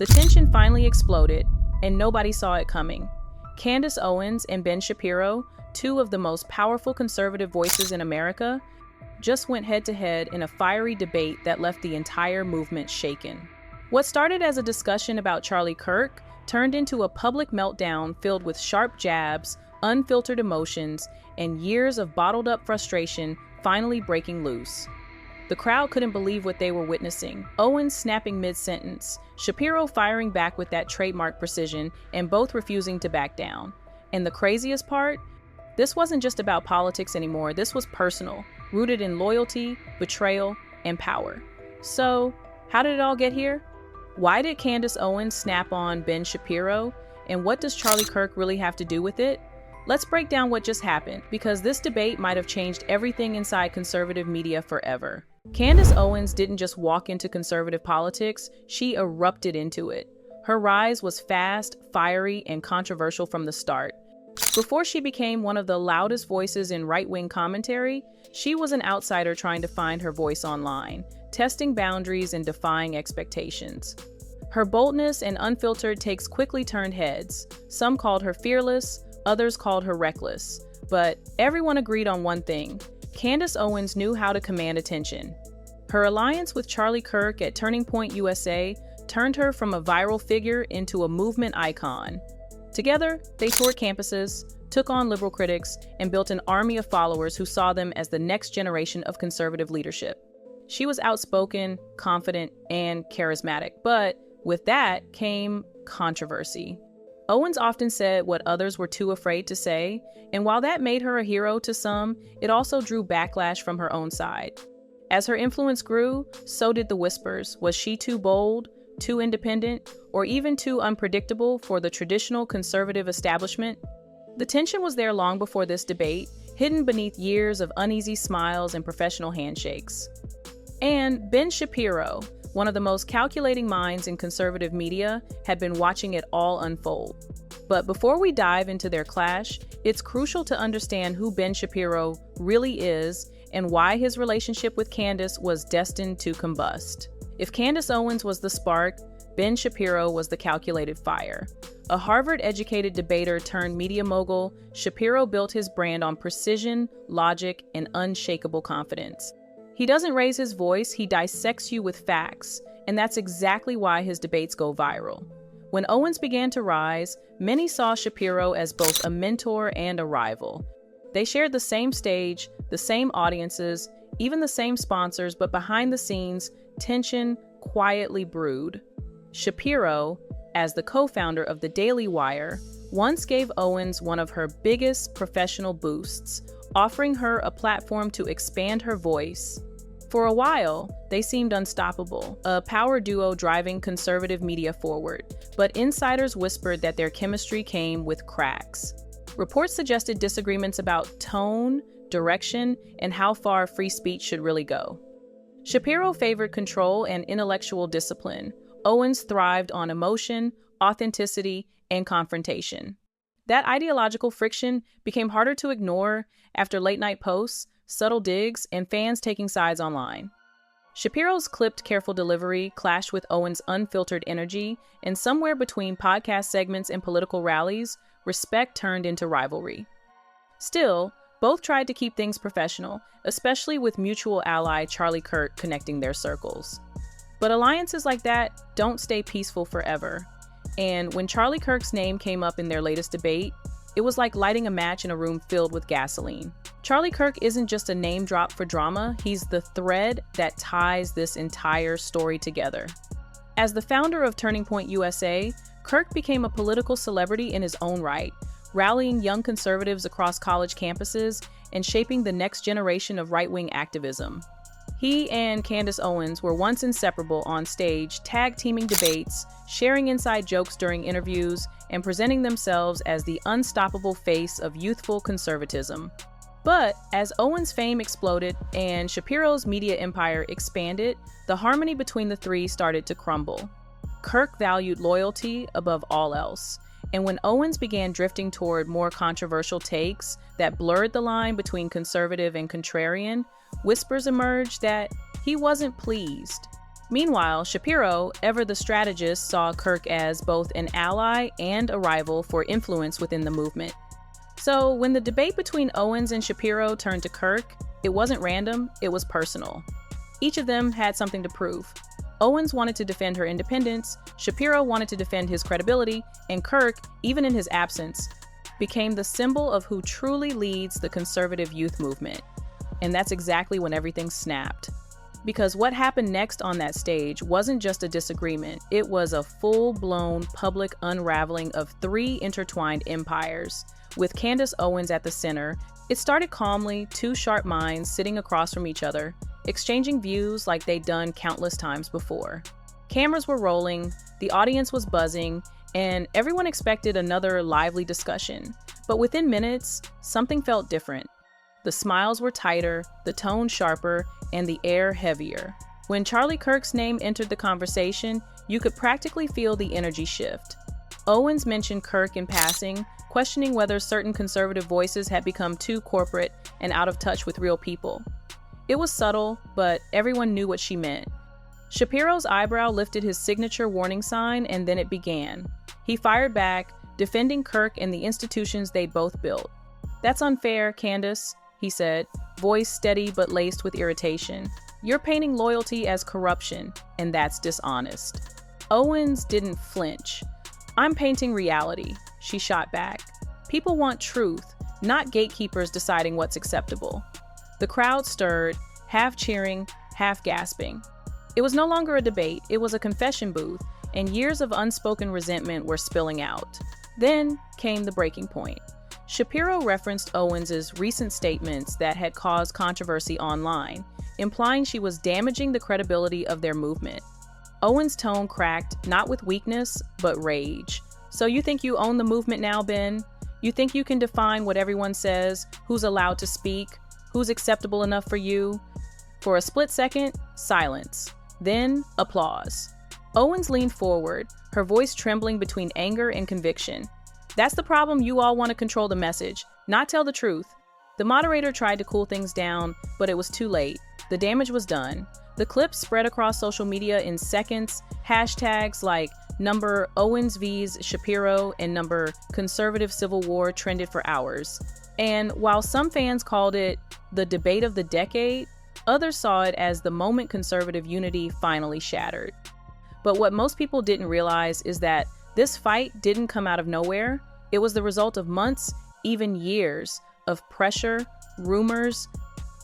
The tension finally exploded, and nobody saw it coming. Candace Owens and Ben Shapiro, two of the most powerful conservative voices in America, just went head-to-head in a fiery debate that left the entire movement shaken. What started as a discussion about Charlie Kirk turned into a public meltdown filled with sharp jabs, unfiltered emotions, and years of bottled-up frustration finally breaking loose. The crowd couldn't believe what they were witnessing. Owens snapping mid-sentence, Shapiro firing back with that trademark precision, and both refusing to back down. And the craziest part? This wasn't just about politics anymore, this was personal, rooted in loyalty, betrayal, and power. So, how did it all get here? Why did Candace Owens snap on Ben Shapiro? And what does Charlie Kirk really have to do with it? Let's break down what just happened, because this debate might have changed everything inside conservative media forever. Candace Owens didn't just walk into conservative politics, she erupted into it. Her rise was fast, fiery, and controversial from the start. Before she became one of the loudest voices in right-wing commentary, she was an outsider trying to find her voice online, testing boundaries and defying expectations. Her boldness and unfiltered takes quickly turned heads. Some called her fearless, others called her reckless. But everyone agreed on one thing: Candace Owens knew how to command attention. Her alliance with Charlie Kirk at Turning Point USA turned her from a viral figure into a movement icon. Together, they toured campuses, took on liberal critics, and built an army of followers who saw them as the next generation of conservative leadership. She was outspoken, confident, and charismatic, but with that came controversy. Owens often said what others were too afraid to say, and while that made her a hero to some, it also drew backlash from her own side. As her influence grew, so did the whispers. Was she too bold, too independent, or even too unpredictable for the traditional conservative establishment? The tension was there long before this debate, hidden beneath years of uneasy smiles and professional handshakes. And Ben Shapiro, one of the most calculating minds in conservative media, had been watching it all unfold. But before we dive into their clash, it's crucial to understand who Ben Shapiro really is and why his relationship with Candace was destined to combust. If Candace Owens was the spark, Ben Shapiro was the calculated fire. A Harvard-educated debater turned media mogul, Shapiro built his brand on precision, logic, and unshakable confidence. He doesn't raise his voice, he dissects you with facts, and that's exactly why his debates go viral. When Owens began to rise, many saw Shapiro as both a mentor and a rival. They shared the same stage, the same audiences, even the same sponsors, but behind the scenes, tension quietly brewed. Shapiro, as the co-founder of the Daily Wire, once gave Owens one of her biggest professional boosts, offering her a platform to expand her voice. For a while, they seemed unstoppable, a power duo driving conservative media forward, but insiders whispered that their chemistry came with cracks. Reports suggested disagreements about tone, direction, and how far free speech should really go. Shapiro favored control and intellectual discipline. Owens thrived on emotion, authenticity, and confrontation. That ideological friction became harder to ignore after late-night posts, subtle digs, and fans taking sides online. Shapiro's clipped, careful delivery clashed with Owens' unfiltered energy, and somewhere between podcast segments and political rallies, respect turned into rivalry. Still, both tried to keep things professional, especially with mutual ally Charlie Kirk connecting their circles. But alliances like that don't stay peaceful forever. And when Charlie Kirk's name came up in their latest debate, it was like lighting a match in a room filled with gasoline. Charlie Kirk isn't just a name drop for drama, he's the thread that ties this entire story together. As the founder of Turning Point USA, Kirk became a political celebrity in his own right, rallying young conservatives across college campuses and shaping the next generation of right-wing activism. He and Candace Owens were once inseparable on stage, tag-teaming debates, sharing inside jokes during interviews, and presenting themselves as the unstoppable face of youthful conservatism. But as Owens' fame exploded and Shapiro's media empire expanded, the harmony between the three started to crumble. Kirk valued loyalty above all else, and when Owens began drifting toward more controversial takes that blurred the line between conservative and contrarian, whispers emerged that he wasn't pleased. Meanwhile, Shapiro, ever the strategist, saw Kirk as both an ally and a rival for influence within the movement. So when the debate between Owens and Shapiro turned to Kirk, it wasn't random, it was personal. Each of them had something to prove. Owens wanted to defend her independence, Shapiro wanted to defend his credibility, and Kirk, even in his absence, became the symbol of who truly leads the conservative youth movement. And that's exactly when everything snapped. Because what happened next on that stage wasn't just a disagreement, it was a full-blown public unraveling of three intertwined empires. With Candace Owens at the center, it started calmly, two sharp minds sitting across from each other, exchanging views like they'd done countless times before. Cameras were rolling, the audience was buzzing, and everyone expected another lively discussion. But within minutes, something felt different. The smiles were tighter, the tone sharper, and the air heavier. When Charlie Kirk's name entered the conversation, you could practically feel the energy shift. Owens mentioned Kirk in passing, questioning whether certain conservative voices had become too corporate and out of touch with real people. It was subtle, but everyone knew what she meant. Shapiro's eyebrow lifted his signature warning sign, and then it began. He fired back, defending Kirk and the institutions they'd both built. "That's unfair, Candace," he said, voice steady but laced with irritation. "You're painting loyalty as corruption, and that's dishonest." Owens didn't flinch. "I'm painting reality," she shot back. "People want truth, not gatekeepers deciding what's acceptable." The crowd stirred, half cheering, half gasping. It was no longer a debate, it was a confession booth, and years of unspoken resentment were spilling out. Then came the breaking point. Shapiro referenced Owens's recent statements that had caused controversy online, implying she was damaging the credibility of their movement. Owens' tone cracked, not with weakness, but rage. "So you think you own the movement now, Ben? You think you can define what everyone says, who's allowed to speak, who's acceptable enough for you?" For a split second, silence. Then, applause. Owens leaned forward, her voice trembling between anger and conviction. "That's the problem, you all want to control the message, not tell the truth." The moderator tried to cool things down, but it was too late. The damage was done. The clip spread across social media in seconds, hashtags like #Owens vs Shapiro and #Conservative Civil War trended for hours. And while some fans called it the debate of the decade, others saw it as the moment conservative unity finally shattered. But what most people didn't realize is that this fight didn't come out of nowhere. It was the result of months, even years, of pressure, rumors,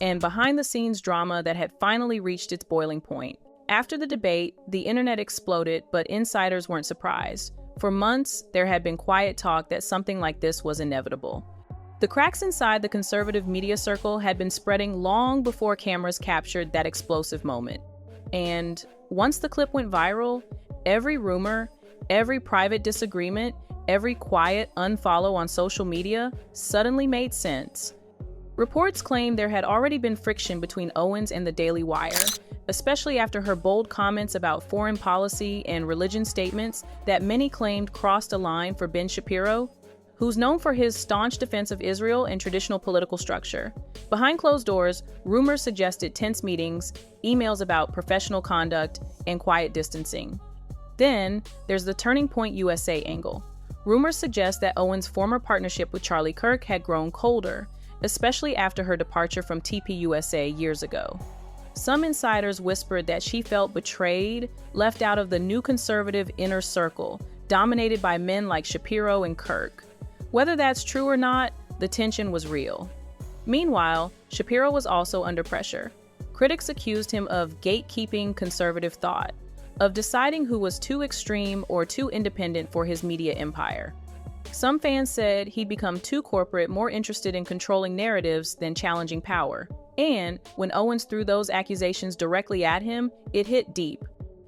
and behind-the-scenes drama that had finally reached its boiling point. After the debate, the internet exploded, but insiders weren't surprised. For months, there had been quiet talk that something like this was inevitable. The cracks inside the conservative media circle had been spreading long before cameras captured that explosive moment. And once the clip went viral, every rumor, every private disagreement, every quiet unfollow on social media suddenly made sense. Reports claimed there had already been friction between Owens and the Daily Wire, especially after her bold comments about foreign policy and religion statements that many claimed crossed a line for Ben Shapiro, who's known for his staunch defense of Israel and traditional political structure. Behind closed doors, rumors suggested tense meetings, emails about professional conduct, and quiet distancing. Then, there's the Turning Point USA angle. Rumors suggest that Owens' former partnership with Charlie Kirk had grown colder, especially after her departure from TPUSA years ago. Some insiders whispered that she felt betrayed, left out of the new conservative inner circle, dominated by men like Shapiro and Kirk. Whether that's true or not, the tension was real. Meanwhile, Shapiro was also under pressure. Critics accused him of gatekeeping conservative thought, of deciding who was too extreme or too independent for his media empire. Some fans said he'd become too corporate, more interested in controlling narratives than challenging power. And when Owens threw those accusations directly at him, it hit deep.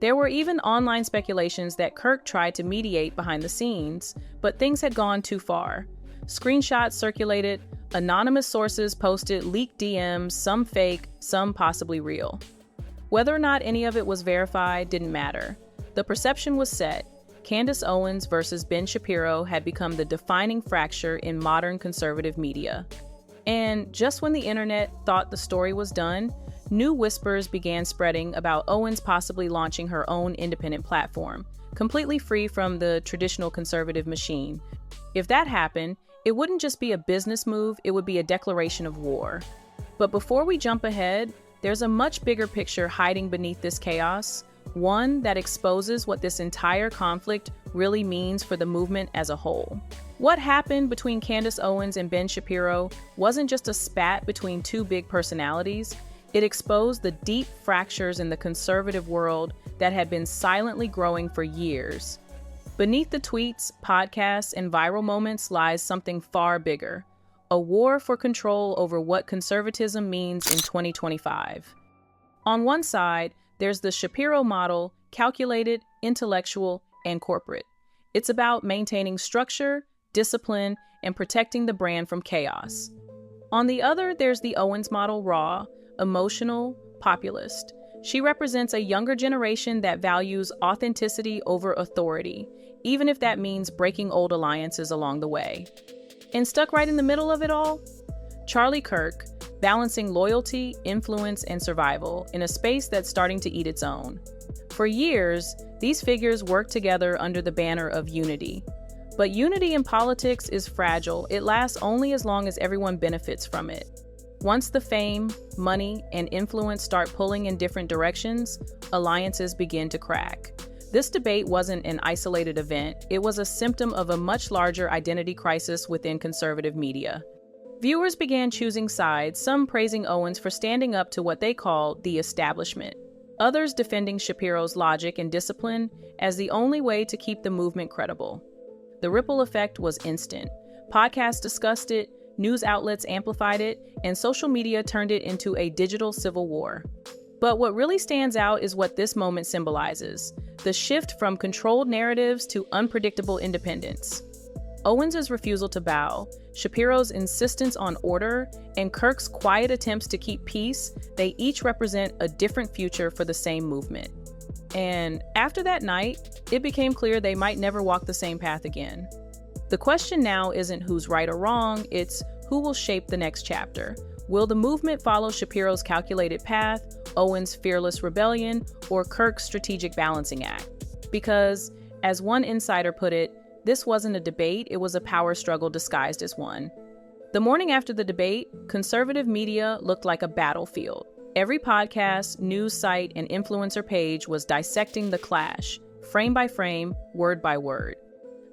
There were even online speculations that Kirk tried to mediate behind the scenes, but things had gone too far. Screenshots circulated, anonymous sources posted leaked DMs, some fake, some possibly real. Whether or not any of it was verified didn't matter. The perception was set. Candace Owens versus Ben Shapiro had become the defining fracture in modern conservative media. And just when the internet thought the story was done, new whispers began spreading about Owens possibly launching her own independent platform, completely free from the traditional conservative machine. If that happened, it wouldn't just be a business move, it would be a declaration of war. But before we jump ahead, there's a much bigger picture hiding beneath this chaos, one that exposes what this entire conflict really means for the movement as a whole. What happened between Candace Owens and Ben Shapiro wasn't just a spat between two big personalities. It exposed the deep fractures in the conservative world that had been silently growing for years. Beneath the tweets, podcasts, and viral moments lies something far bigger: a war for control over what conservatism means in 2025. On one side, there's the Shapiro model, calculated, intellectual, and corporate. It's about maintaining structure, discipline, and protecting the brand from chaos. On the other, there's the Owens model, raw, emotional, populist. She represents a younger generation that values authenticity over authority, even if that means breaking old alliances along the way. And stuck right in the middle of it all, Charlie Kirk, balancing loyalty, influence, and survival in a space that's starting to eat its own. For years, these figures worked together under the banner of unity. But unity in politics is fragile. It lasts only as long as everyone benefits from it. Once the fame, money, and influence start pulling in different directions, alliances begin to crack. This debate wasn't an isolated event. It was a symptom of a much larger identity crisis within conservative media. Viewers began choosing sides, some praising Owens for standing up to what they called the establishment, others defending Shapiro's logic and discipline as the only way to keep the movement credible. The ripple effect was instant. Podcasts discussed it, news outlets amplified it, and social media turned it into a digital civil war. But what really stands out is what this moment symbolizes: the shift from controlled narratives to unpredictable independence. Owens' refusal to bow, Shapiro's insistence on order, and Kirk's quiet attempts to keep peace, they each represent a different future for the same movement. And after that night, it became clear they might never walk the same path again. The question now isn't who's right or wrong, it's who will shape the next chapter. Will the movement follow Shapiro's calculated path, Owens' fearless rebellion, or Kirk's strategic balancing act? Because, as one insider put it, this wasn't a debate, it was a power struggle disguised as one. The morning after the debate, conservative media looked like a battlefield. Every podcast, news site, and influencer page was dissecting the clash, frame by frame, word by word.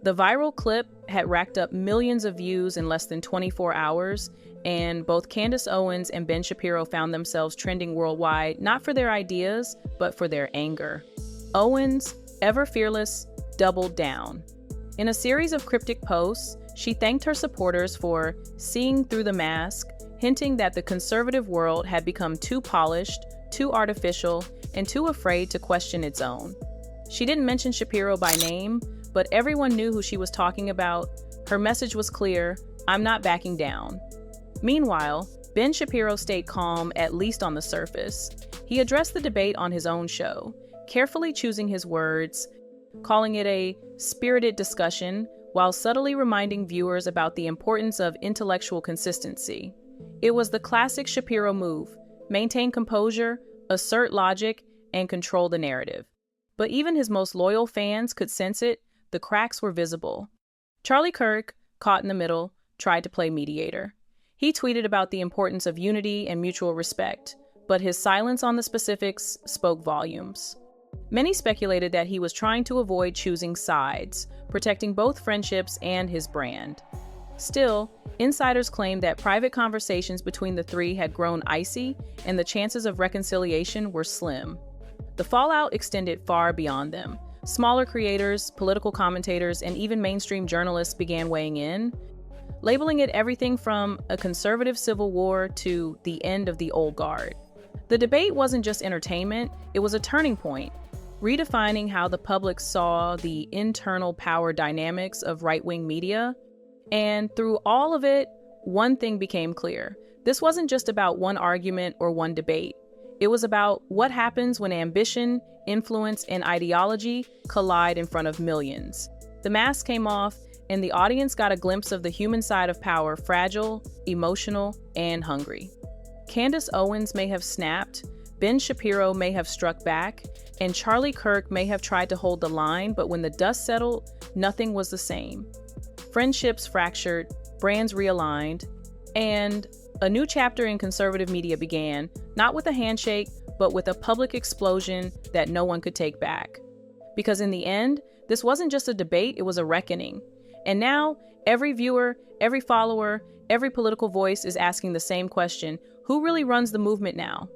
The viral clip had racked up millions of views in less than 24 hours, and both Candace Owens and Ben Shapiro found themselves trending worldwide, not for their ideas, but for their anger. Owens, ever fearless, doubled down. In a series of cryptic posts, she thanked her supporters for seeing through the mask, hinting that the conservative world had become too polished, too artificial, and too afraid to question its own. She didn't mention Shapiro by name, but everyone knew who she was talking about. Her message was clear: I'm not backing down. Meanwhile, Ben Shapiro stayed calm, at least on the surface. He addressed the debate on his own show, carefully choosing his words, calling it a spirited discussion, while subtly reminding viewers about the importance of intellectual consistency. It was the classic Shapiro move: maintain composure, assert logic, and control the narrative. But even his most loyal fans could sense it. The cracks were visible. Charlie Kirk, caught in the middle, tried to play mediator. He tweeted about the importance of unity and mutual respect, but his silence on the specifics spoke volumes. Many speculated that he was trying to avoid choosing sides, protecting both friendships and his brand. Still, insiders claimed that private conversations between the three had grown icy, and the chances of reconciliation were slim. The fallout extended far beyond them. Smaller creators, political commentators, and even mainstream journalists began weighing in, labeling it everything from a conservative civil war to the end of the old guard. The debate wasn't just entertainment, it was a turning point, redefining how the public saw the internal power dynamics of right-wing media. And through all of it, one thing became clear. This wasn't just about one argument or one debate. It was about what happens when ambition, influence, and ideology collide in front of millions. The mask came off, and the audience got a glimpse of the human side of power: fragile, emotional, and hungry. Candace Owens may have snapped, Ben Shapiro may have struck back, and Charlie Kirk may have tried to hold the line, but when the dust settled, nothing was the same. Friendships fractured, brands realigned, and a new chapter in conservative media began, not with a handshake, but with a public explosion that no one could take back. Because in the end, this wasn't just a debate, it was a reckoning. And now, every viewer, every follower, every political voice is asking the same question: who really runs the movement now?